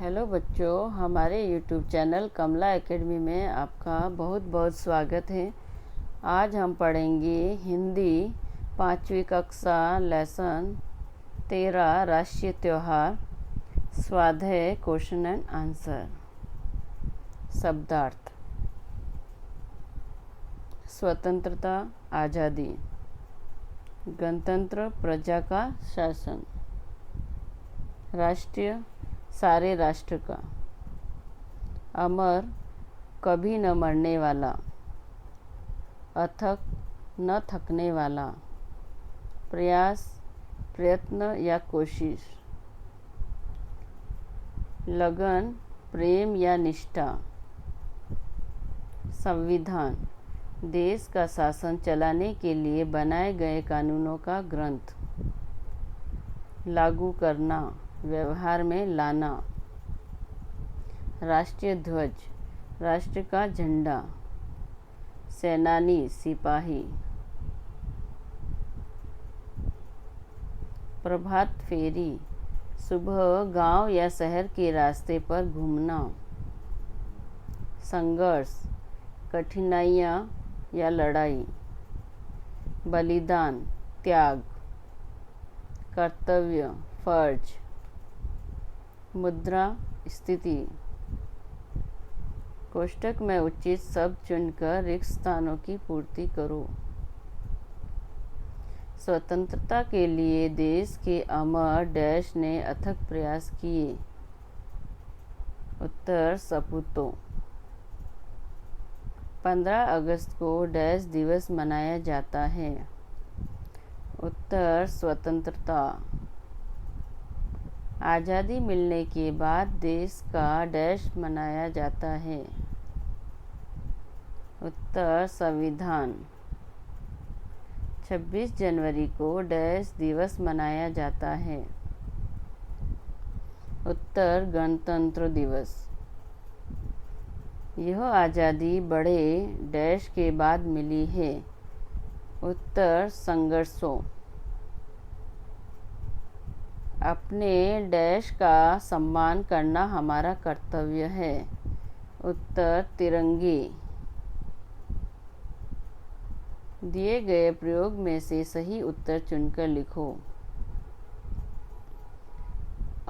Hello बच्चों, हमारे YouTube channel कमला academy में आपका बहुत बहुत स्वागत है। आज हम पढ़ेंगे हिंदी 5वीं कक्षा लेसन 13 राष्ट्रीय त्यौहार स्वाध्याय क्वेश्चन एंड आंसर। शब्दार्थ: स्वतंत्रता, आज़ादी। गणतंत्र, प्रजा का शासन। राष्ट्रीय, सारे राष्ट्र का। अमर, कभी न मरने वाला। अथक, न थकने वाला। प्रयास, प्रयत्न या कोशिश। लगन, प्रेम या निष्ठा। संविधान, देश का शासन चलाने के लिए बनाए गए कानूनों का ग्रंथ। लागू करना, व्यवहार में लाना। राष्ट्रीय ध्वज, राष्ट्र का झंडा। सेनानी, सिपाही। प्रभात फेरी, सुबह गांव या शहर के रास्ते पर घूमना। संघर्ष, कठिनाइयाँ या लड़ाई। बलिदान, त्याग। कर्तव्य, फर्ज। मुद्रा, स्थिति। कोष्ठक में उचित शब्द चुनकर रिक्त स्थानों की पूर्ति करो। स्वतंत्रता के लिए देश के अमर डैश ने अथक प्रयास किए। उत्तर: सपूतों। 15 अगस्त को डैश दिवस मनाया जाता है। उत्तर: स्वतंत्रता। आज़ादी मिलने के बाद देश का डैश मनाया जाता है। उत्तर: संविधान। 26 जनवरी को डैश दिवस मनाया जाता है। उत्तर: गणतंत्र दिवस। यह आज़ादी बड़े डैश के बाद मिली है। उत्तर: संघर्षों। अपने डैश का सम्मान करना हमारा कर्तव्य है। उत्तर: तिरंगे। दिए गए प्रयोग में से सही उत्तर चुनकर लिखो।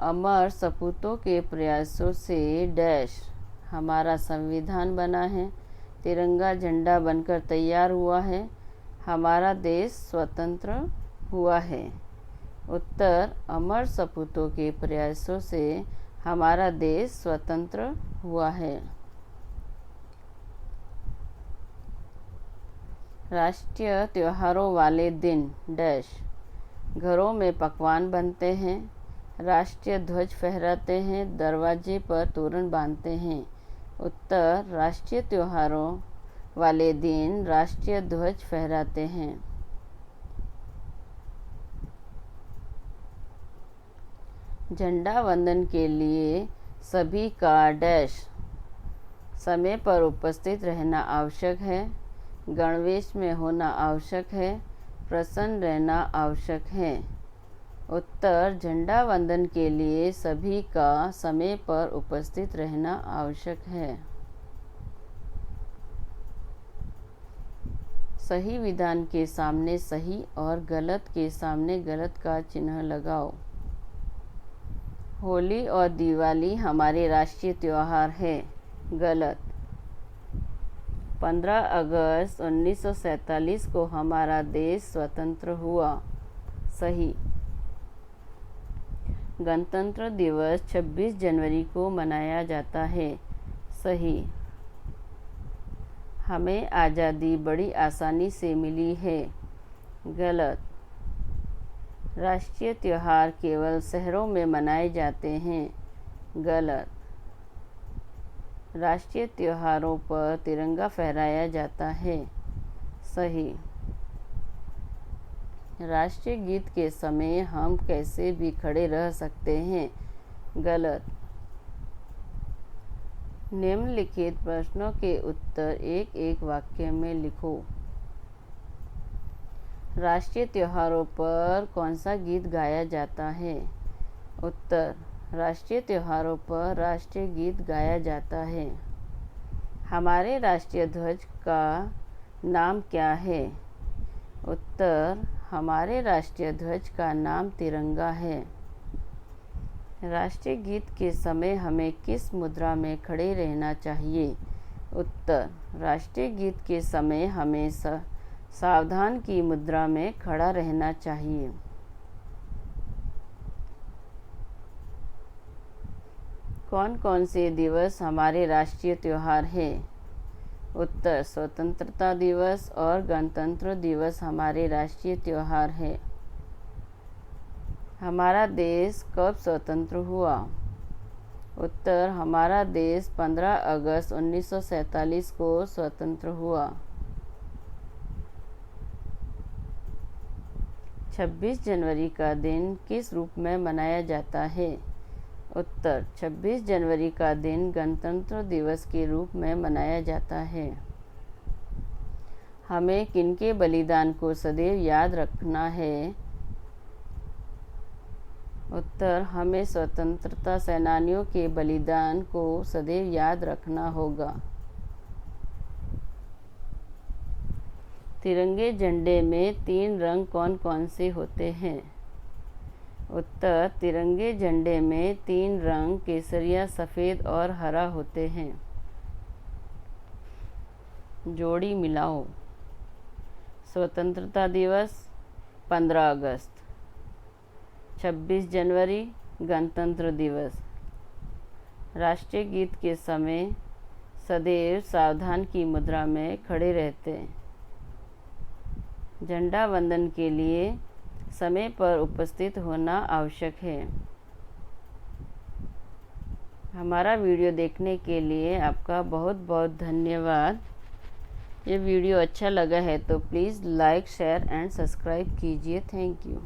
अमर सपूतों के प्रयासों से डैश हमारा संविधान बना है। तिरंगा झंडा बनकर तैयार हुआ है। हमारा देश स्वतंत्र हुआ है। उत्तर: अमर सपूतों के प्रयासों से हमारा देश स्वतंत्र हुआ है। राष्ट्रीय त्योहारों वाले दिन डैश घरों में पकवान बनते हैं। राष्ट्रीय ध्वज फहराते हैं। दरवाजे पर तोरण बांधते हैं। उत्तर: राष्ट्रीय त्योहारों वाले दिन राष्ट्रीय ध्वज फहराते हैं। झंडा वंदन के लिए सभी का डैश समय पर उपस्थित रहना आवश्यक है। गणवेश में होना आवश्यक है। प्रसन्न रहना आवश्यक है। उत्तर: झंडा वंदन के लिए सभी का समय पर उपस्थित रहना आवश्यक है। सही विधान के सामने सही और गलत के सामने गलत का चिन्ह लगाओ। होली और दिवाली हमारे राष्ट्रीय त्यौहार है। गलत। 15 अगस्त 1947 को हमारा देश स्वतंत्र हुआ। सही। गणतंत्र दिवस 26 जनवरी को मनाया जाता है। सही। हमें आज़ादी बड़ी आसानी से मिली है। गलत। राष्ट्रीय त्यौहार केवल शहरों में मनाए जाते हैं। गलत। राष्ट्रीय त्योहारों पर तिरंगा फहराया जाता है। सही। राष्ट्रीय गीत के समय हम कैसे भी खड़े रह सकते हैं। गलत। निम्नलिखित प्रश्नों के उत्तर एक एक वाक्य में लिखो। राष्ट्रीय त्योहारों पर कौन सा गीत गाया जाता है। उत्तर: राष्ट्रीय त्योहारों पर राष्ट्रीय गीत गाया जाता है। हमारे राष्ट्रीय ध्वज का नाम क्या है? उत्तर, हमारे राष्ट्रीय ध्वज का नाम तिरंगा है। राष्ट्रीय गीत के समय हमें किस मुद्रा में खड़े रहना चाहिए? उत्तर, राष्ट्रीय गीत के समय हमें सावधान की मुद्रा में खड़ा रहना चाहिए। कौन कौन से दिवस हमारे राष्ट्रीय त्योहार हैं? उत्तर, स्वतंत्रता दिवस और गणतंत्र दिवस हमारे राष्ट्रीय त्योहार है। हमारा देश कब स्वतंत्र हुआ? उत्तर, हमारा देश 15 अगस्त 1947 को स्वतंत्र हुआ। 26 जनवरी का दिन किस रूप में मनाया जाता है? उत्तर, 26 जनवरी का दिन गणतंत्र दिवस के रूप में मनाया जाता है। हमें किनके बलिदान को सदैव याद रखना है? उत्तर, हमें स्वतंत्रता सेनानियों के बलिदान को सदैव याद रखना होगा। तिरंगे झंडे में 3 रंग कौन कौन से होते हैं? उत्तर, तिरंगे झंडे में 3 रंग केसरिया, सफ़ेद और हरा होते हैं। जोड़ी मिलाओ। स्वतंत्रता दिवस 15 अगस्त, 26 जनवरी गणतंत्र दिवस। राष्ट्रीय गीत के समय सदैव सावधान की मुद्रा में खड़े रहते। झंडा वंदन के लिए समय पर उपस्थित होना आवश्यक है। हमारा वीडियो देखने के लिए आपका बहुत बहुत धन्यवाद। ये वीडियो अच्छा लगा है तो please like, share and subscribe कीजिए। Thank you.